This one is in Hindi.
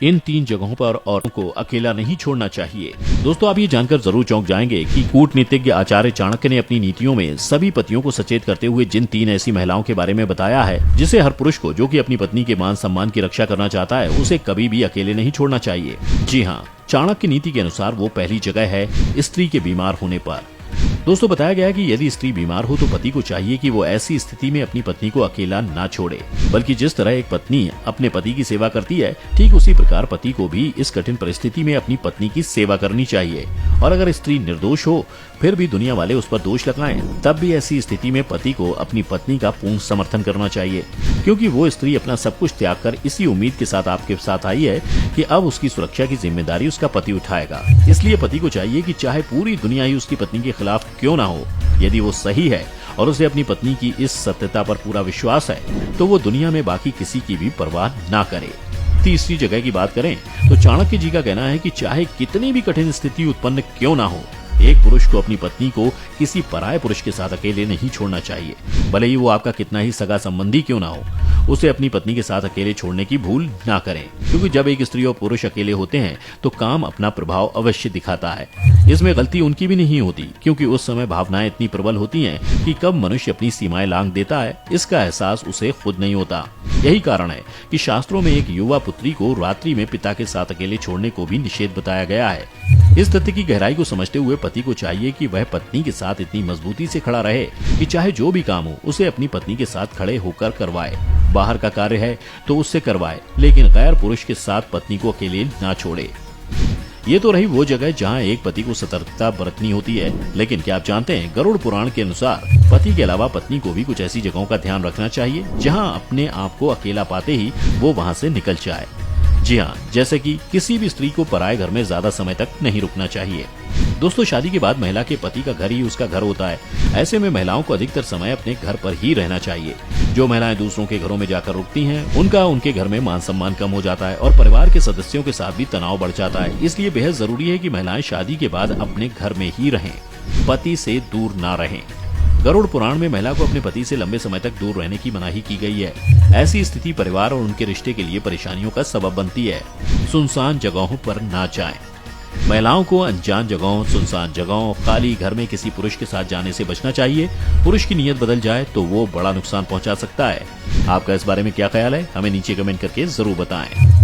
इन 3 जगहों पर औरतों को अकेला नहीं छोड़ना चाहिए। दोस्तों, आप ये जानकर जरूर चौंक जाएंगे कि कूटनीतिज्ञ आचार्य चाणक्य ने अपनी नीतियों में सभी पतियों को सचेत करते हुए जिन 3 ऐसी महिलाओं के बारे में बताया है जिसे हर पुरुष को, जो कि अपनी पत्नी के मान सम्मान की रक्षा करना चाहता है, उसे कभी भी अकेले नहीं छोड़ना चाहिए। जी हाँ, चाणक्य नीति के अनुसार वो पहली जगह है स्त्री के बीमार होने पर। दोस्तों, बताया गया है कि यदि स्त्री बीमार हो तो पति को चाहिए कि वो ऐसी स्थिति में अपनी पत्नी को अकेला ना छोड़े, बल्कि जिस तरह एक पत्नी अपने पति की सेवा करती है, ठीक उसी प्रकार पति को भी इस कठिन परिस्थिति में अपनी पत्नी की सेवा करनी चाहिए। और अगर स्त्री निर्दोष हो फिर भी दुनिया वाले उस पर दोष लगाएं, तब भी ऐसी स्थिति में पति को अपनी पत्नी का पूर्ण समर्थन करना चाहिए, क्योंकि वो स्त्री अपना सब कुछ त्याग कर इसी उम्मीद के साथ आपके साथ आई है कि अब उसकी सुरक्षा की जिम्मेदारी उसका पति उठाएगा। इसलिए पति को चाहिए कि चाहे पूरी दुनिया ही उसकी पत्नी के खिलाफ क्यों ना हो, यदि वो सही है और उसे अपनी पत्नी की इस सत्यता पर पूरा विश्वास है, तो वो दुनिया में बाकी किसी की भी परवाह ना करे। तीसरी जगह की बात करें तो चाणक्य जी का कहना है कि चाहे कितनी भी कठिन स्थिति उत्पन्न क्यों ना हो, एक पुरुष को अपनी पत्नी को किसी पराये पुरुष के साथ अकेले नहीं छोड़ना चाहिए, भले ही वो आपका कितना ही सगा संबंधी क्यों ना हो। उसे अपनी पत्नी के साथ अकेले छोड़ने की भूल ना करें, क्योंकि जब एक स्त्री और पुरुष अकेले होते हैं तो काम अपना प्रभाव अवश्य दिखाता है। इसमें गलती उनकी भी नहीं होती, क्योंकि उस समय भावनाएं इतनी प्रबल होती हैं कि कब मनुष्य अपनी सीमाएं लांघ देता है, इसका एहसास उसे खुद नहीं होता। यही कारण है कि शास्त्रों में एक युवा पुत्री को रात्रि में पिता के साथ अकेले छोड़ने को भी निषेध बताया गया है। इस तथ्य की गहराई को समझते हुए पति को चाहिए कि वह पत्नी के साथ इतनी मजबूती से खड़ा रहे कि चाहे जो भी काम हो उसे अपनी पत्नी के साथ खड़े होकर करवाए। बाहर का कार्य है तो उससे करवाए, लेकिन गैर पुरुष के साथ पत्नी को अकेले ना छोड़े। ये तो रही वो जगह जहाँ एक पति को सतर्कता बरतनी होती है, लेकिन क्या आप जानते हैं, गरुड़ पुराण के अनुसार पति के अलावा पत्नी को भी कुछ ऐसी जगहों का ध्यान रखना चाहिए जहाँ अपने आप को अकेला पाते ही वो वहाँ से निकल जाए। जी हाँ, जैसे कि किसी भी स्त्री को पराये घर में ज्यादा समय तक नहीं रुकना चाहिए। दोस्तों, शादी के बाद महिला के पति का घर ही उसका घर होता है। ऐसे में महिलाओं को अधिकतर समय अपने घर पर ही रहना चाहिए। जो महिलाएं दूसरों के घरों में जाकर रुकती हैं, उनका उनके घर में मान सम्मान कम हो जाता है और परिवार के सदस्यों के साथ भी तनाव बढ़ जाता है। इसलिए बेहद जरूरी है कि महिलाएं शादी के बाद अपने घर में ही रहें, पति से दूर ना रहें। गरुड़ पुराण में महिला को अपने पति से लंबे समय तक दूर रहने की मनाही की गई है। ऐसी स्थिति परिवार और उनके रिश्ते के लिए परेशानियों का सबब बनती है। सुनसान जगहों पर ना जाएं। महिलाओं को अनजान जगहों, सुनसान जगहों, खाली घर में किसी पुरुष के साथ जाने से बचना चाहिए। पुरुष की नीयत बदल जाए तो वो बड़ा नुकसान पहुंचा सकता है। आपका इस बारे में क्या ख्याल है, हमें नीचे कमेंट करके जरूर बताएं।